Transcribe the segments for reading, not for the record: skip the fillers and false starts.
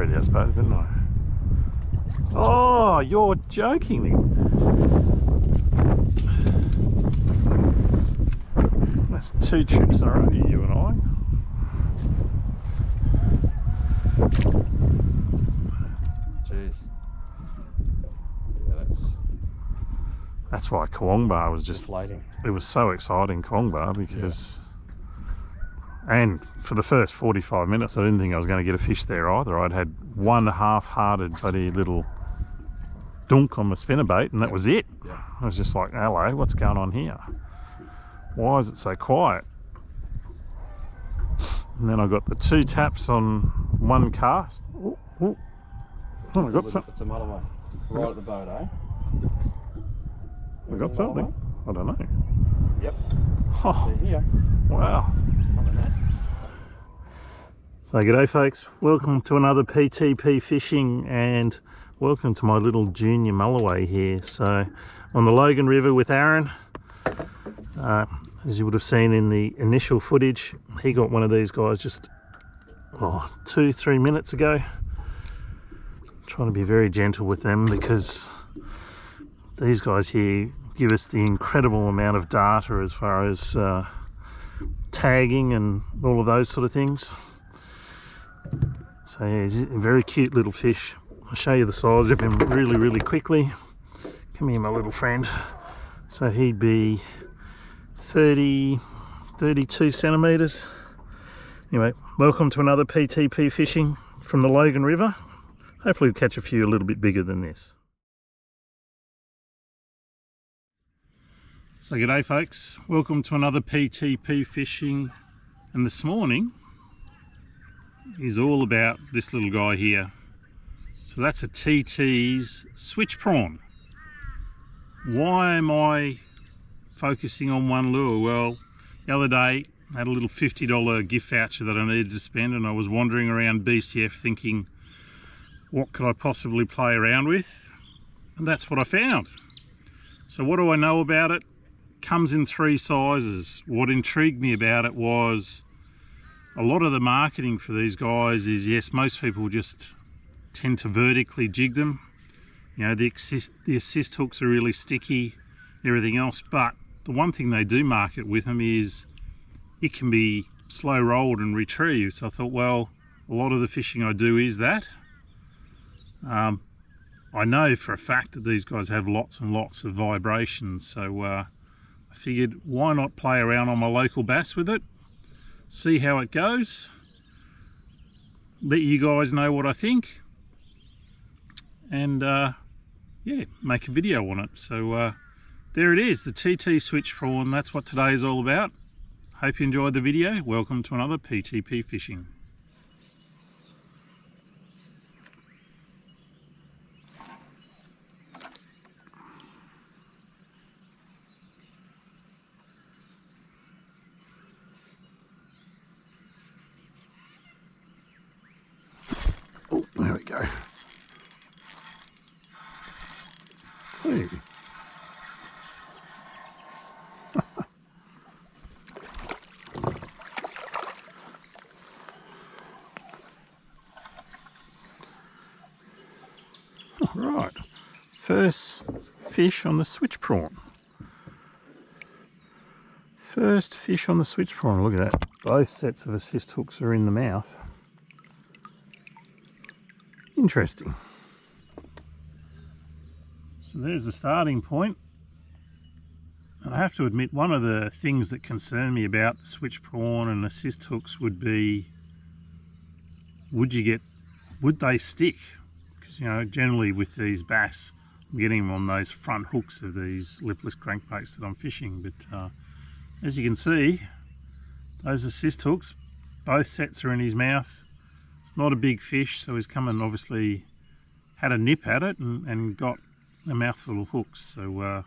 already, I suppose, didn't I? Oh, you're joking me. That's 2 trips in a row, you and I. Jeez. Yeah, that's why Kawongbar was just deflating. It was so exciting, Kawongbar, because and for the first 45 minutes I didn't think I was going to get a fish there either. I'd had one half-hearted bloody little dunk on my spinnerbait and that was it. I was just like, hello, what's going on here? Why is it so quiet? And then I got the 2 taps on 1 cast. Oh, I got something. It's a mulloway. Right at the boat, eh? I got something. I don't know. Yep. Oh, They're here. wow. So g'day folks, welcome to another PTP Fishing and welcome to my little junior mulloway here. So on the Logan River with Aaron. As you would have seen in the initial footage, he got one of these guys just 2-3 minutes ago. Trying to be very gentle with them because these guys here give us the incredible amount of data as far as tagging and all of those sort of things. So yeah, he's a very cute little fish. I'll show you the size of him really quickly. Come here, my little friend. So he'd be 32 centimeters. Anyway, welcome to another PTP Fishing from the Logan River. Hopefully we'll catch a few a little bit bigger than this. So g'day folks, welcome to another PTP Fishing, and this morning is all about this little guy here. So that's a TT's switch prawn. Why am I focusing on one lure? Well, the other day I had a little $50 gift voucher that I needed to spend and I was wandering around BCF thinking, what could I possibly play around with? And that's what I found. So what do I know about it? Comes in 3 sizes. What intrigued me about it was a lot of the marketing for these guys is, yes, most people just tend to vertically jig them. You know, the assist hooks are really sticky, everything else, but the one thing they do market with them is it can be slow rolled and retrieved. So I thought, well, a lot of the fishing I do is that. I know for a fact that these guys have lots and lots of vibrations, so I figured why not play around on my local bass with it, see how it goes, let you guys know what I think, and yeah, make a video on it. So there it is, the TT switch prawn. That's what today is all about. Hope you enjoyed the video. Welcome to another PTP Fishing. Oh, there we go. Hey. All right, first fish on the switch prawn. First fish on the switch prawn, look at that. Both sets of assist hooks are in the mouth. Interesting. So there's the starting point. And I have to admit, one of the things that concern me about the switch prawn and assist hooks would be, would they stick? Because, you know, generally with these bass, I'm getting them on those front hooks of these lipless crankbaits that I'm fishing. But as you can see, those assist hooks, both sets are in his mouth. It's not a big fish, so he's come and obviously had a nip at it and got a mouthful of hooks. So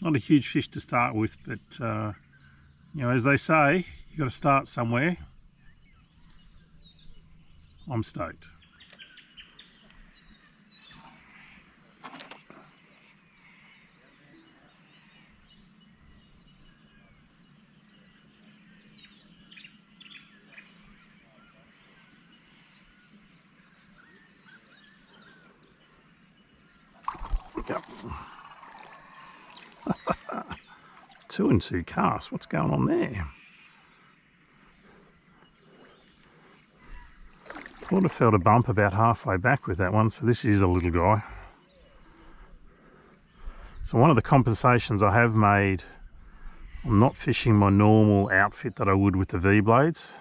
not a huge fish to start with, but you know, as they say, you've got to start somewhere. I'm stoked. Two and two casts. What's going on there? Thought I felt a bump about halfway back with that one, so this is a little guy. So one of the compensations I have made, I'm not fishing my normal outfit that I would with the V-blades,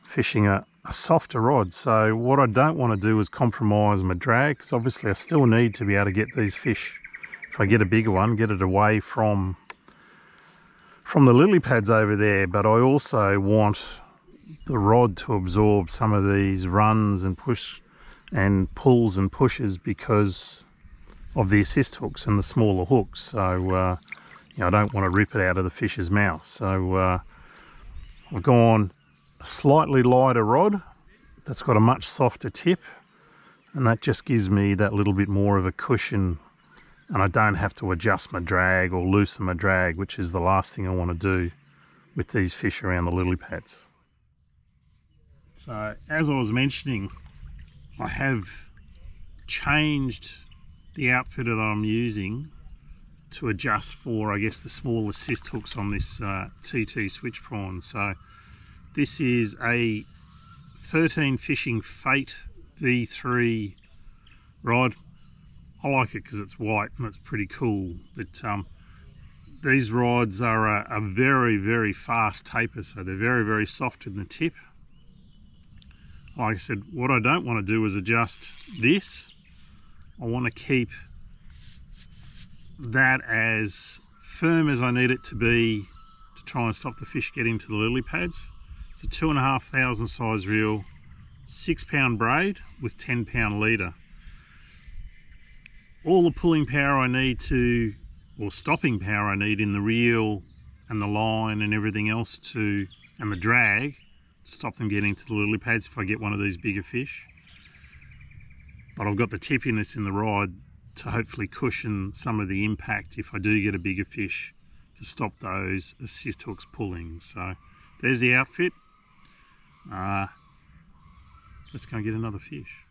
fishing a softer rod. So what I don't want to do is compromise my drag, because obviously I still need to be able to get these fish, if I get a bigger one, get it away from the lily pads over there. But I also want the rod to absorb some of these runs and push and pulls and pushes because of the assist hooks and the smaller hooks. So you know, I don't want to rip it out of the fish's mouth. So I've gone a slightly lighter rod that's got a much softer tip, and that just gives me that little bit more of a cushion, and I don't have to adjust my drag or loosen my drag, which is the last thing I want to do with these fish around the lily pads. So as I was mentioning, I have changed the outfit that I'm using to adjust for, I guess, the small assist hooks on this TT switch prawn. So this is a 13 Fishing Fate V3 rod. I like it because it's white and it's pretty cool. But these rods are a very, very fast taper, so they're very, very soft in the tip. Like I said, what I don't want to do is adjust this. I want to keep that as firm as I need it to be to try and stop the fish getting to the lily pads. It's a 2,500 size reel, 6-pound braid with 10-pound leader. All the pulling power I need to, or stopping power I need in the reel and the line and everything else and the drag, to stop them getting to the lily pads if I get one of these bigger fish. But I've got the tippiness in the rod to hopefully cushion some of the impact if I do get a bigger fish, to stop those assist hooks pulling. So there's the outfit. Let's go and get another fish.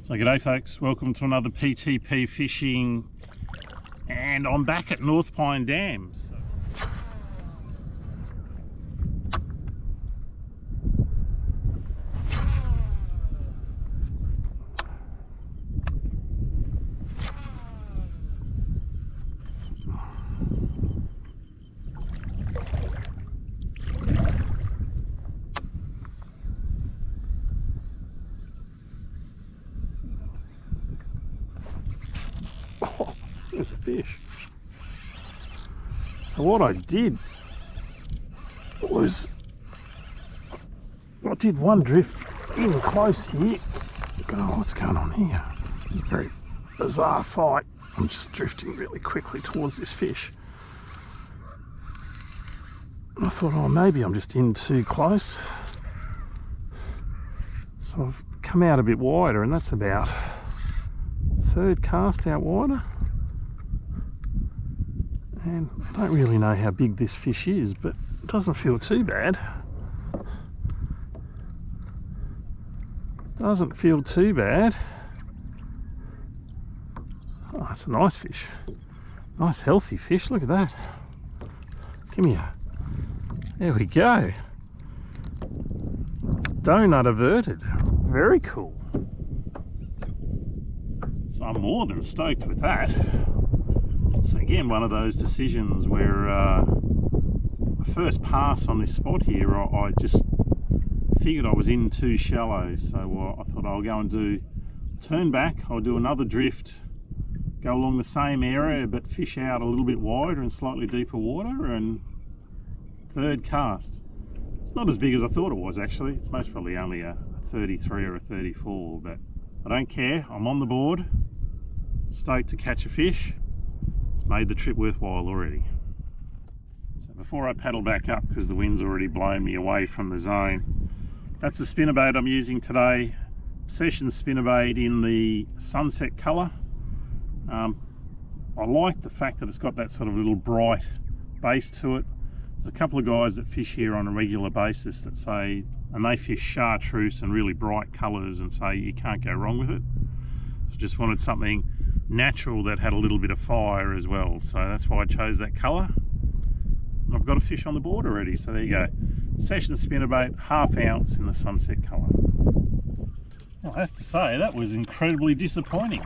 So g'day folks, welcome to another PTP Fishing, and I'm back at North Pine Dams. Oh, there's a fish. So what I did was I did one drift in close here. Oh, what's going on here? It's a very bizarre fight. I'm just drifting really quickly towards this fish. I thought, oh, maybe I'm just in too close. So I've come out a bit wider, and that's about third cast out wider. And I don't really know how big this fish is, but it doesn't feel too bad. Doesn't feel too bad. Oh, it's a nice fish. Nice healthy fish, look at that. Give me a... There we go. Donut averted. Very cool. So I'm more than stoked with that. It's again one of those decisions where my first pass on this spot here, I just figured I was in too shallow. So I thought I'll go and turn back, I'll do another drift, go along the same area but fish out a little bit wider and slightly deeper water, and third cast. It's not as big as I thought it was actually. It's most probably only a 33 or a 34, but I don't care. I'm on the board, stoked to catch a fish. It's made the trip worthwhile already. So before I paddle back up, because the wind's already blown me away from the zone, that's the spinnerbait I'm using today. Session spinnerbait in the sunset colour. I like the fact that it's got that sort of little bright base to it. There's a couple of guys that fish here on a regular basis that say and they fish chartreuse and really bright colours, and so you can't go wrong with it. So just wanted something natural that had a little bit of fire as well, so that's why I chose that colour. And I've got a fish on the board already, so there you go. Session spinnerbait, 1/2 ounce in the sunset colour. I have to say that was incredibly disappointing.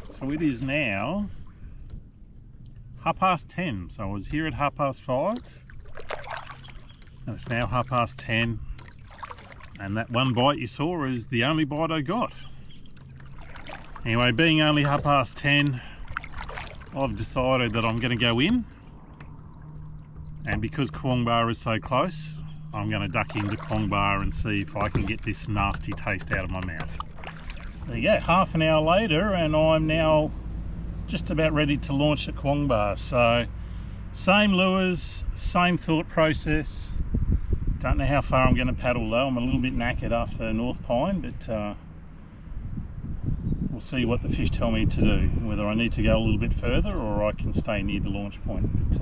So it is now 10:30, so I was here at 5:30 and it's now 10:30, and that one bite you saw is the only bite I got. Anyway, being only 10:30, I've decided that I'm going to go in, and because Quong Bar is so close, I'm going to duck into Quong Bar and see if I can get this nasty taste out of my mouth. There you go, half an hour later, and I'm now just about ready to launch at Quong Bar. So same lures, same thought process. Don't know how far I'm going to paddle though. I'm a little bit knackered after North Pine, but we'll see what the fish tell me to do, whether I need to go a little bit further or I can stay near the launch point. But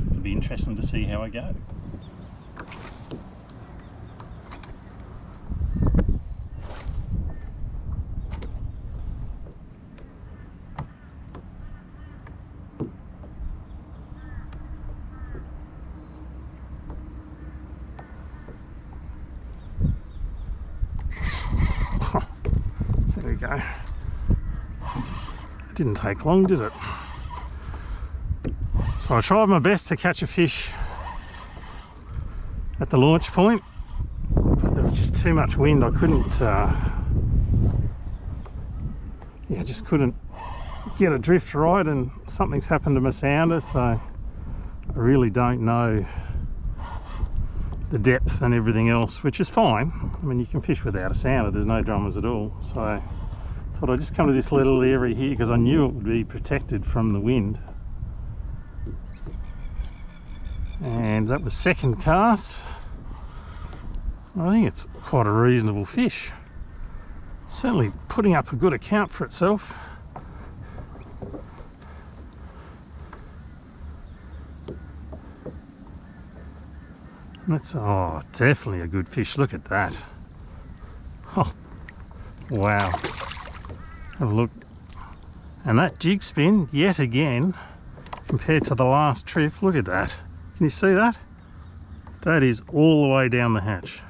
it'll be interesting to see how I go. There we go. It didn't take long, did it? So I tried my best to catch a fish at the launch point, but there was just too much wind. I couldn't, just couldn't get a drift right, and something's happened to my sounder, so I really don't know the depth and everything else, which is fine. I mean, you can fish without a sounder, there's no dramas at all. So I thought I'd just come to this little area here because I knew it would be protected from the wind. And that was second cast. I think it's quite a reasonable fish. Certainly putting up a good account for itself. That's, oh, definitely a good fish. Look at that. Oh, wow. Have a look. And that jig spin, yet again, compared to the last trip, look at that. Can you see that? That is all the way down the hatch.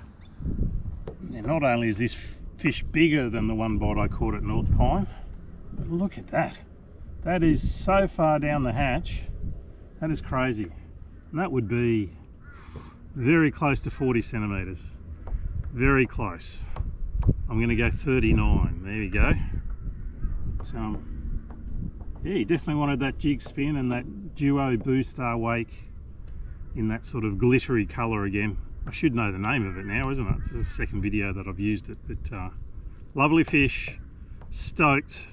And not only is this fish bigger than the one bite I caught at North Pine, but look at that. That is so far down the hatch. That is crazy. And that would be very close to 40 centimeters. Very close. I'm going to go 39. There we go. So, yeah, he definitely wanted that jig spin and that duo booster wake in that sort of glittery colour again. I should know the name of it now, isn't it? It's the second video that I've used it, but lovely fish, stoked,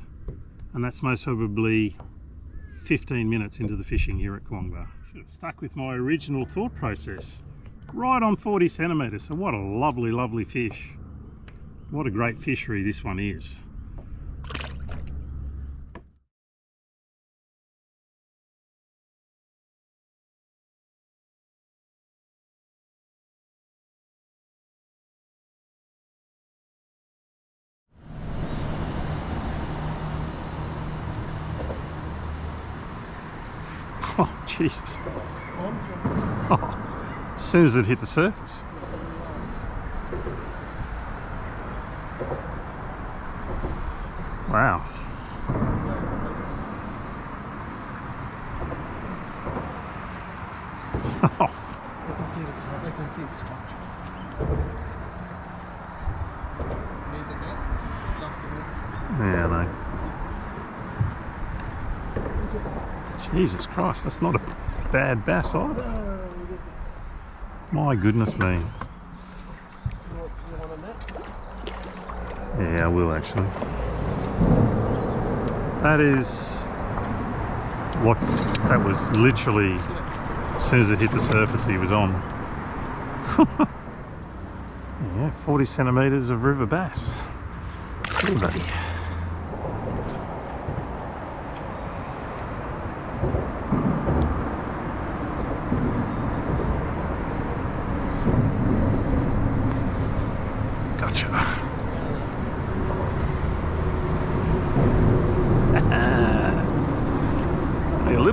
and that's most probably 15 minutes into the fishing here at Quong Bar. Should have stuck with my original thought process. Right on 40 centimeters, so what a lovely, lovely fish. What a great fishery this one is. Oh, Jesus. Oh. As soon as it hit the surface. Wow. I can see the structure. Need the net, stuff's in it. Yeah, I know. Jesus Christ, that's not a bad bass either. My goodness me. Yeah, I will actually. That is like, that was literally as soon as it hit the surface he was on. Yeah, 40 centimeters of river bass. See, buddy.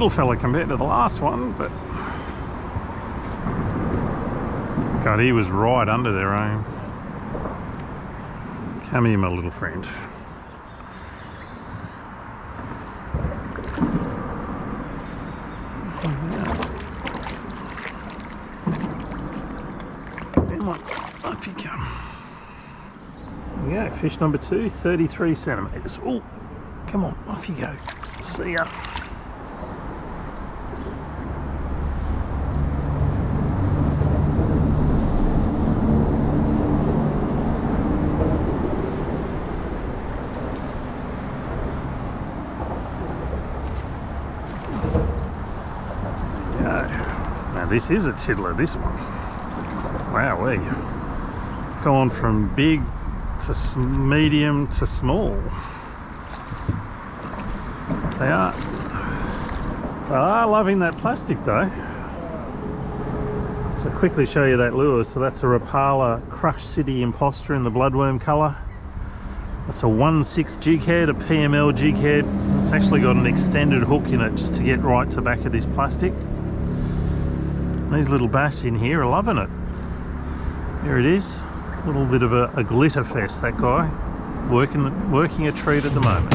little fella compared to the last one, but God, he was right under their aim. Come here, my little friend. Come on, up you come. There you go, fish number 2, 33 centimetres. Oh, come on, off you go. See ya. Now this is a tiddler, this one. Wowee. Gone from big to medium to small. They are loving that plastic though. So quickly show you that lure. So that's a Rapala Crush City Imposter in the bloodworm colour. That's a 1/6 jig head, a PML jig head. It's actually got an extended hook in it just to get right to back of this plastic. These little bass in here are loving it. There it is. A little bit of a glitter fest, that guy. Working a treat at the moment.